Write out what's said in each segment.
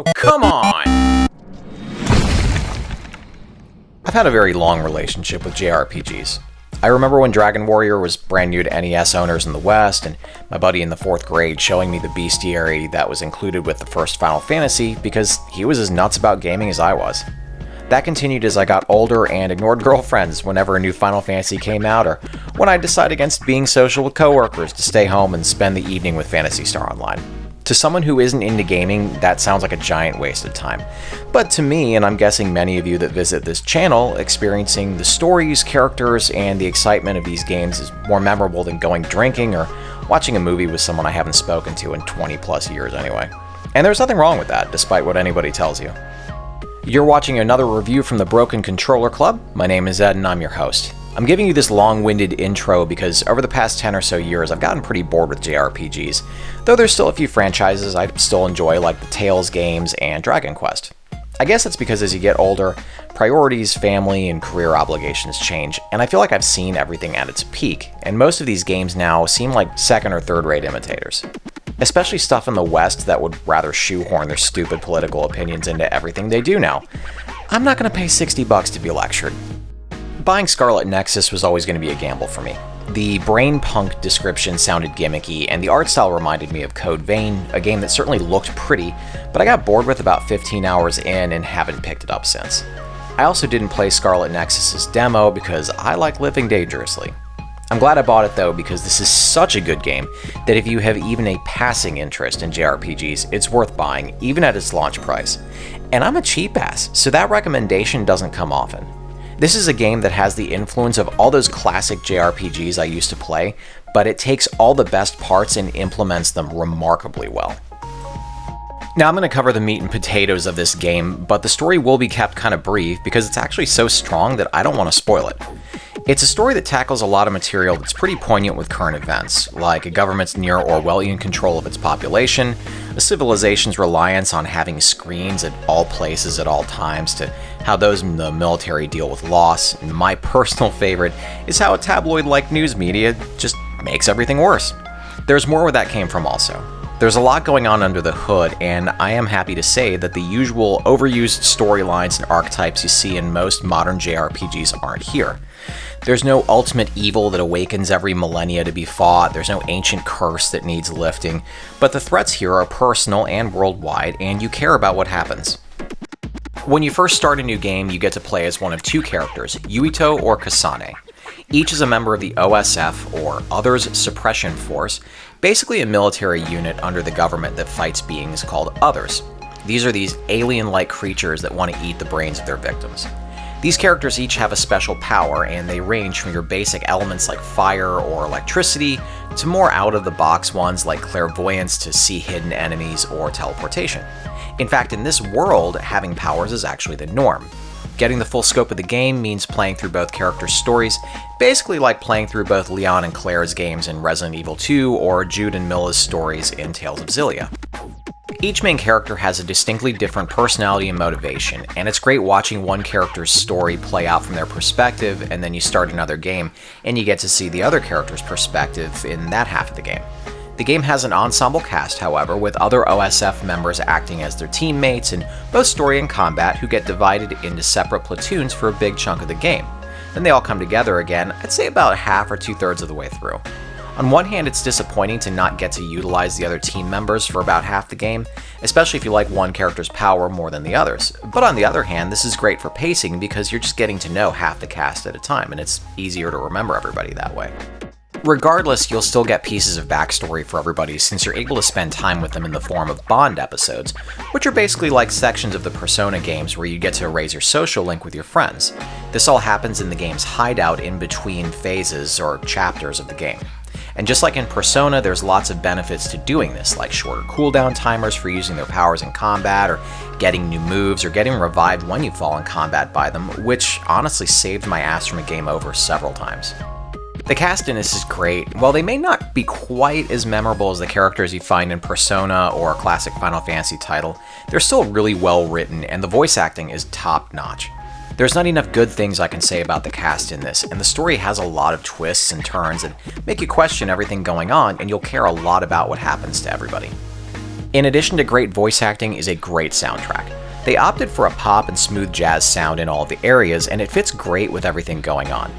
Oh, come on! I've had a very long relationship with JRPGs. I remember when Dragon Warrior was brand new to NES owners in the West, and my buddy in the 4th grade showing me the bestiary that was included with the first Final Fantasy because he was as nuts about gaming as I was. That continued as I got older and ignored girlfriends whenever a new Final Fantasy came out, or when I decided against being social with coworkers to stay home and spend the evening with Phantasy Star Online. To someone who isn't into gaming, that sounds like a giant waste of time. But to me, and I'm guessing many of you that visit this channel, experiencing the stories, characters, and the excitement of these games is more memorable than going drinking or watching a movie with someone I haven't spoken to in 20 plus years anyway. And there's nothing wrong with that, despite what anybody tells you. You're watching another review from the Broken Controller Club. My name is Ed and I'm your host. I'm giving you this long-winded intro because over the past 10 or so years I've gotten pretty bored with JRPGs, though there's still a few franchises I still enjoy like the Tales games and Dragon Quest. I guess it's because as you get older, priorities, family, and career obligations change, and I feel like I've seen everything at its peak, and most of these games now seem like second or third-rate imitators. Especially stuff in the West that would rather shoehorn their stupid political opinions into everything they do now. I'm not going to pay $60 to be lectured. Buying Scarlet Nexus was always going to be a gamble for me. The brain punk description sounded gimmicky, and the art style reminded me of Code Vein, a game that certainly looked pretty, but I got bored with about 15 hours in and haven't picked it up since. I also didn't play Scarlet Nexus's demo because I like living dangerously. I'm glad I bought it though because this is such a good game that if you have even a passing interest in JRPGs, it's worth buying, even at its launch price. And I'm a cheap ass, so that recommendation doesn't come often. This is a game that has the influence of all those classic JRPGs I used to play, but it takes all the best parts and implements them remarkably well. Now I'm going to cover the meat and potatoes of this game, but the story will be kept kind of brief because it's actually so strong that I don't want to spoil it. It's a story that tackles a lot of material that's pretty poignant with current events, like a government's near Orwellian control of its population, a civilization's reliance on having screens at all places at all times, to how those in the military deal with loss, and my personal favorite is how a tabloid-like news media just makes everything worse. There's more where that came from also. There's a lot going on under the hood, and I am happy to say that the usual overused storylines and archetypes you see in most modern JRPGs aren't here. There's no ultimate evil that awakens every millennia to be fought, there's no ancient curse that needs lifting, but the threats here are personal and worldwide, and you care about what happens. When you first start a new game, you get to play as one of two characters, Yuito or Kasane. Each is a member of the OSF, or Others Suppression Force, basically a military unit under the government that fights beings called Others. These are these alien-like creatures that want to eat the brains of their victims. These characters each have a special power, and they range from your basic elements like fire or electricity, to more out-of-the-box ones like clairvoyance to see hidden enemies or teleportation. In fact, in this world, having powers is actually the norm. Getting the full scope of the game means playing through both characters' stories, basically like playing through both Leon and Claire's games in Resident Evil 2 or Jude and Milla's stories in Tales of Xillia. Each main character has a distinctly different personality and motivation, and it's great watching one character's story play out from their perspective, and then you start another game, and you get to see the other character's perspective in that half of the game. The game has an ensemble cast, however, with other OSF members acting as their teammates in both story and combat who get divided into separate platoons for a big chunk of the game. Then they all come together again, I'd say about half or two-thirds of the way through. On one hand, it's disappointing to not get to utilize the other team members for about half the game, especially if you like one character's power more than the others. But on the other hand, this is great for pacing because you're just getting to know half the cast at a time, and it's easier to remember everybody that way. Regardless, you'll still get pieces of backstory for everybody since you're able to spend time with them in the form of bond episodes, which are basically like sections of the Persona games where you get to raise your social link with your friends. This all happens in the game's hideout in between phases or chapters of the game. And just like in Persona, there's lots of benefits to doing this, like shorter cooldown timers for using their powers in combat, or getting new moves, or getting revived when you fall in combat by them, which honestly saved my ass from a game over several times. The cast in this is great. While they may not be quite as memorable as the characters you find in Persona or a classic Final Fantasy title, they're still really well written, and the voice acting is top-notch. There's not enough good things I can say about the cast in this, and the story has a lot of twists and turns that make you question everything going on, and you'll care a lot about what happens to everybody. In addition to great voice acting is a great soundtrack. They opted for a pop and smooth jazz sound in all of the areas, and it fits great with everything going on.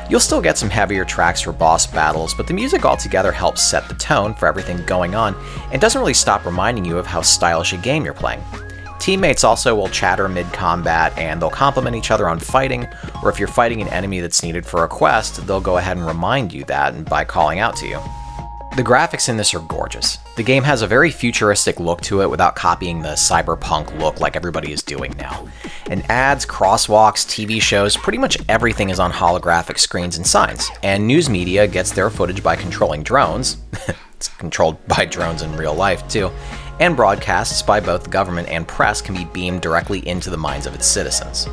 You'll still get some heavier tracks for boss battles, but the music altogether helps set the tone for everything going on and doesn't really stop reminding you of how stylish a game you're playing. Teammates also will chatter mid-combat, and they'll compliment each other on fighting, or if you're fighting an enemy that's needed for a quest, they'll go ahead and remind you that by calling out to you. The graphics in this are gorgeous. The game has a very futuristic look to it without copying the cyberpunk look like everybody is doing now. And ads, crosswalks, TV shows, pretty much everything is on holographic screens and signs. And news media gets their footage by controlling drones. It's controlled by drones in real life too. And broadcasts by both the government and press can be beamed directly into the minds of its citizens.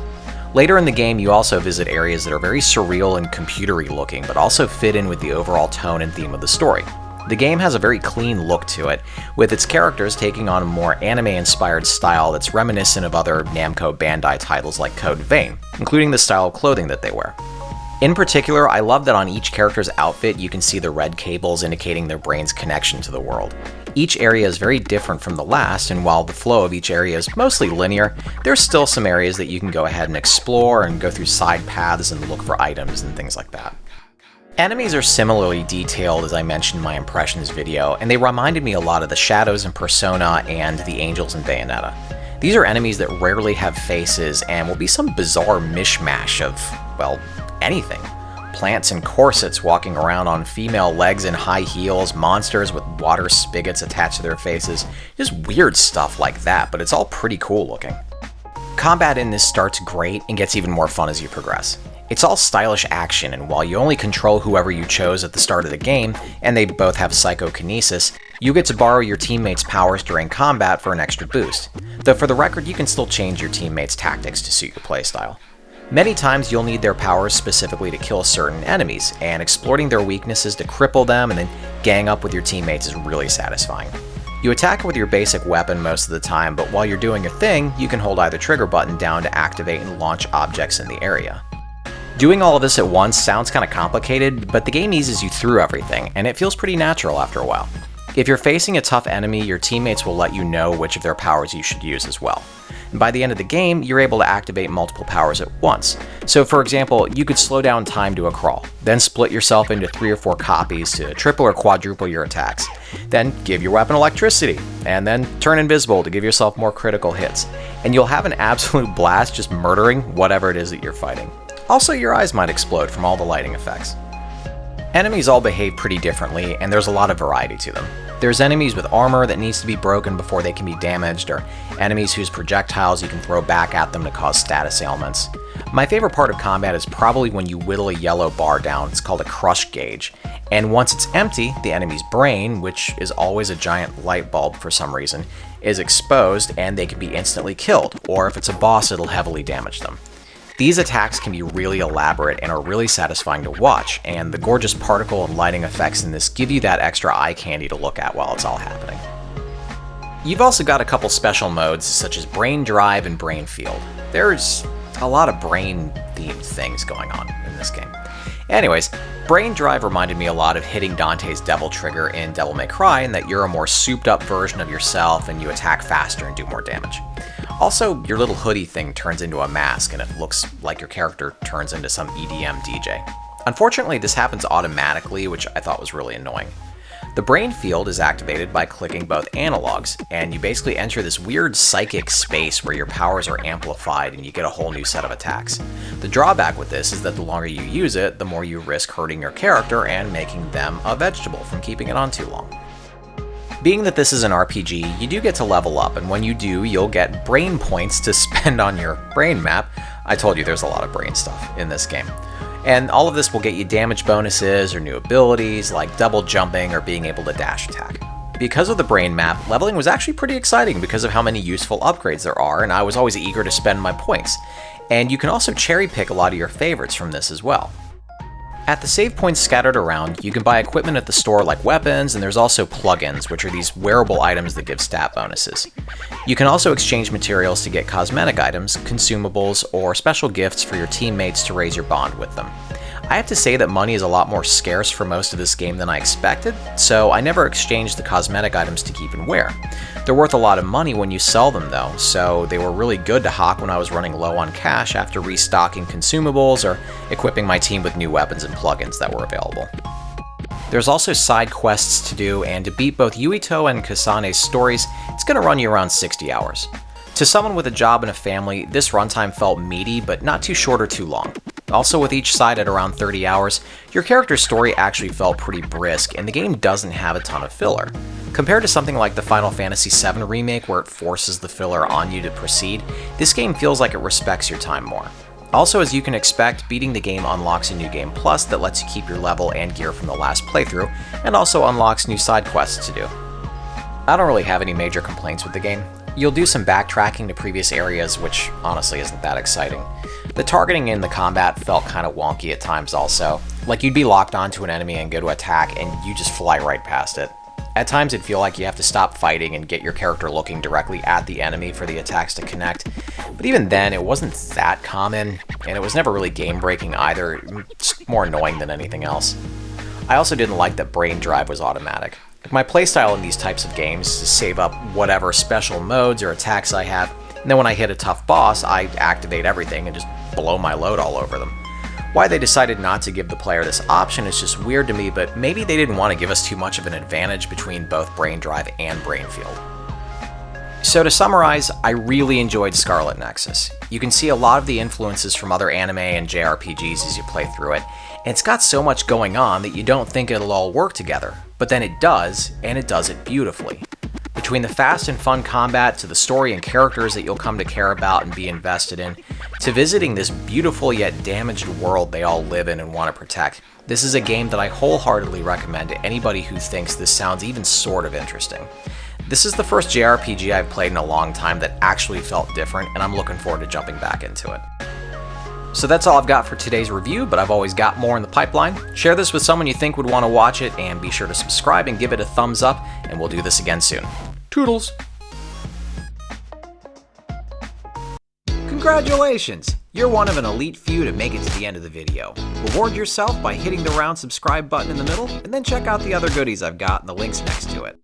Later in the game, you also visit areas that are very surreal and computery looking, but also fit in with the overall tone and theme of the story. The game has a very clean look to it, with its characters taking on a more anime-inspired style that's reminiscent of other Namco Bandai titles like Code Vein, including the style of clothing that they wear. In particular, I love that on each character's outfit you can see the red cables indicating their brain's connection to the world. Each area is very different from the last, and while the flow of each area is mostly linear, there's still some areas that you can go ahead and explore and go through side paths and look for items and things like that. Enemies are similarly detailed as I mentioned in my impressions video, and they reminded me a lot of the Shadows in Persona and the Angels in Bayonetta. These are enemies that rarely have faces and will be some bizarre mishmash of, well, anything. Plants in corsets walking around on female legs in high heels, monsters with water spigots attached to their faces, just weird stuff like that, but it's all pretty cool looking. Combat in this starts great and gets even more fun as you progress. It's all stylish action, and while you only control whoever you chose at the start of the game, and they both have psychokinesis, you get to borrow your teammates' powers during combat for an extra boost. Though for the record, you can still change your teammates' tactics to suit your playstyle. Many times you'll need their powers specifically to kill certain enemies, and exploiting their weaknesses to cripple them and then gang up with your teammates is really satisfying. You attack with your basic weapon most of the time, but while you're doing your thing, you can hold either trigger button down to activate and launch objects in the area. Doing all of this at once sounds kind of complicated, but the game eases you through everything, and it feels pretty natural after a while. If you're facing a tough enemy, your teammates will let you know which of their powers you should use as well. And by the end of the game, you're able to activate multiple powers at once. So for example, you could slow down time to a crawl, then split yourself into 3 or 4 copies to triple or quadruple your attacks, then give your weapon electricity, and then turn invisible to give yourself more critical hits. And you'll have an absolute blast just murdering whatever it is that you're fighting. Also, your eyes might explode from all the lighting effects. Enemies all behave pretty differently, and there's a lot of variety to them. There's enemies with armor that needs to be broken before they can be damaged, or enemies whose projectiles you can throw back at them to cause status ailments. My favorite part of combat is probably when you whittle a yellow bar down. It's called a crush gauge, and once it's empty, the enemy's brain, which is always a giant light bulb for some reason, is exposed and they can be instantly killed, or if it's a boss, it'll heavily damage them. These attacks can be really elaborate and are really satisfying to watch, and the gorgeous particle and lighting effects in this give you that extra eye candy to look at while it's all happening. You've also got a couple special modes such as Brain Drive and Brain Field. There's a lot of brain-themed things going on in this game. Anyways, Brain Drive reminded me a lot of hitting Dante's Devil Trigger in Devil May Cry in that you're a more souped-up version of yourself and you attack faster and do more damage. Also, your little hoodie thing turns into a mask and it looks like your character turns into some EDM DJ. Unfortunately, this happens automatically, which I thought was really annoying. The brain field is activated by clicking both analogs, and you basically enter this weird psychic space where your powers are amplified and you get a whole new set of attacks. The drawback with this is that the longer you use it, the more you risk hurting your character and making them a vegetable from keeping it on too long. Being that this is an RPG, you do get to level up, and when you do, you'll get brain points to spend on your brain map. I told you there's a lot of brain stuff in this game. And all of this will get you damage bonuses or new abilities like double jumping or being able to dash attack. Because of the brain map, leveling was actually pretty exciting because of how many useful upgrades there are, and I was always eager to spend my points. And you can also cherry pick a lot of your favorites from this as well. At the save points scattered around, you can buy equipment at the store like weapons, and there's also plugins, which are these wearable items that give stat bonuses. You can also exchange materials to get cosmetic items, consumables, or special gifts for your teammates to raise your bond with them. I have to say that money is a lot more scarce for most of this game than I expected, so I never exchanged the cosmetic items to keep and wear. They're worth a lot of money when you sell them though, so they were really good to hawk when I was running low on cash after restocking consumables or equipping my team with new weapons and plugins that were available. There's also side quests to do, and to beat both Yuito and Kasane's stories, it's going to run you around 60 hours. To someone with a job and a family, this runtime felt meaty, but not too short or too long. Also, with each side at around 30 hours, your character's story actually felt pretty brisk, and the game doesn't have a ton of filler. Compared to something like the Final Fantasy VII Remake, where it forces the filler on you to proceed, this game feels like it respects your time more. Also, as you can expect, beating the game unlocks a new game plus that lets you keep your level and gear from the last playthrough, and also unlocks new side quests to do. I don't really have any major complaints with the game. You'll do some backtracking to previous areas, which honestly isn't that exciting. The targeting in the combat felt kind of wonky at times also. Like you'd be locked onto an enemy and go to attack and you just fly right past it. At times it'd feel like you have to stop fighting and get your character looking directly at the enemy for the attacks to connect. But even then, it wasn't that common, and it was never really game-breaking either. It's more annoying than anything else. I also didn't like that brain drive was automatic. My playstyle in these types of games is to save up whatever special modes or attacks I have, and then when I hit a tough boss, I activate everything and just blow my load all over them. Why they decided not to give the player this option is just weird to me, but maybe they didn't want to give us too much of an advantage between both brain drive and brain field. So to summarize, I really enjoyed Scarlet Nexus. You can see a lot of the influences from other anime and JRPGs as you play through it, and it's got so much going on that you don't think it'll all work together, but then it does, and it does it beautifully. Between the fast and fun combat, to the story and characters that you'll come to care about and be invested in, to visiting this beautiful yet damaged world they all live in and want to protect, this is a game that I wholeheartedly recommend to anybody who thinks this sounds even sort of interesting. This is the first JRPG I've played in a long time that actually felt different, and I'm looking forward to jumping back into it. So that's all I've got for today's review, but I've always got more in the pipeline. Share this with someone you think would want to watch it, and be sure to subscribe and give it a thumbs up, and we'll do this again soon. Toodles! Congratulations! You're one of an elite few to make it to the end of the video. Reward yourself by hitting the round subscribe button in the middle, and then check out the other goodies I've got in the links next to it.